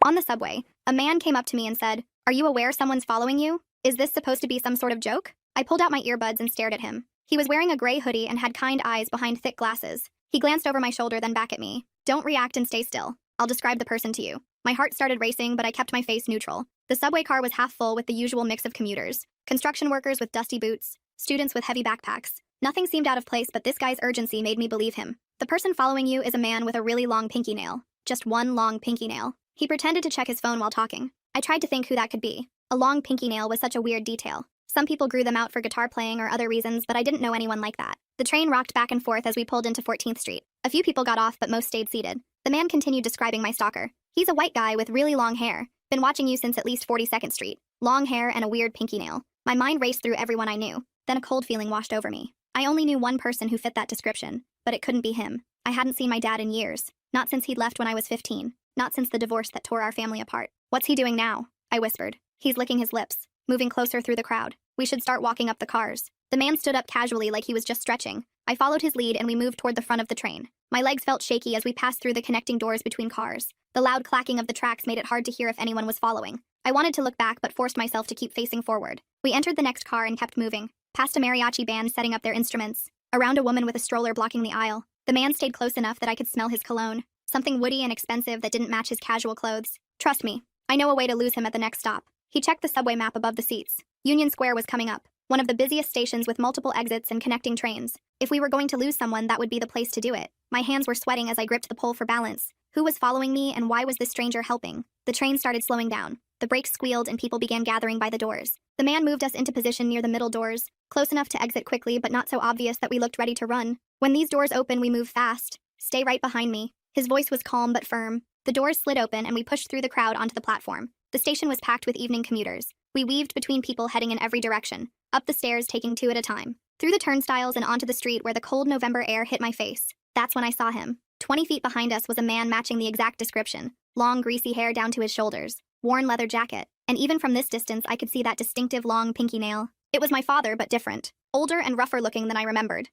On the subway, a man came up to me and said, "Are you aware someone's following you? Is this supposed to be some sort of joke?" I pulled out my earbuds and stared at him. He was wearing a gray hoodie and had kind eyes behind thick glasses. He glanced over my shoulder, then back at me. "Don't react and stay still. I'll describe the person to you." My heart started racing, but I kept my face neutral. The subway car was half full with the usual mix of commuters. Construction workers with dusty boots, students with heavy backpacks. Nothing seemed out of place, but this guy's urgency made me believe him. "The person following you is a man with a really long pinky nail. Just one long pinky nail." He pretended to check his phone while talking. I tried to think who that could be. A long pinky nail was such a weird detail. Some people grew them out for guitar playing or other reasons, but I didn't know anyone like that. The train rocked back and forth as we pulled into 14th Street. A few people got off, but most stayed seated. The man continued describing my stalker. "He's a white guy with really long hair. Been watching you since at least 42nd Street. Long hair and a weird pinky nail." My mind raced through everyone I knew. Then a cold feeling washed over me. I only knew one person who fit that description, but it couldn't be him. I hadn't seen my dad in years. Not since he'd left when I was 15. Not since the divorce that tore our family apart. "What's he doing now?" I whispered. "He's licking his lips, moving closer through the crowd. We should start walking up the cars." The man stood up casually like he was just stretching. I followed his lead and we moved toward the front of the train. My legs felt shaky as we passed through the connecting doors between cars. The loud clacking of the tracks made it hard to hear if anyone was following. I wanted to look back but forced myself to keep facing forward. We entered the next car and kept moving, past a mariachi band setting up their instruments, around a woman with a stroller blocking the aisle. The man stayed close enough that I could smell his cologne, something woody and expensive that didn't match his casual clothes. "Trust me, I know a way to lose him at the next stop." He checked the subway map above the seats. Union Square was coming up, one of the busiest stations with multiple exits and connecting trains. If we were going to lose someone, that would be the place to do it. My hands were sweating as I gripped the pole for balance. Who was following me and why was this stranger helping? The train started slowing down. The brakes squealed and people began gathering by the doors. The man moved us into position near the middle doors, close enough to exit quickly but not so obvious that we looked ready to run. "When these doors open, we move fast. Stay right behind me." His voice was calm but firm. The doors slid open and we pushed through the crowd onto the platform. The station was packed with evening commuters. We weaved between people heading in every direction, up the stairs taking two at a time, through the turnstiles and onto the street where the cold November air hit my face. That's when I saw him. 20 feet behind us was a man matching the exact description. Long, greasy hair down to his shoulders, worn leather jacket, and even from this distance I could see that distinctive long pinky nail. It was my father, but different. Older and rougher looking than I remembered.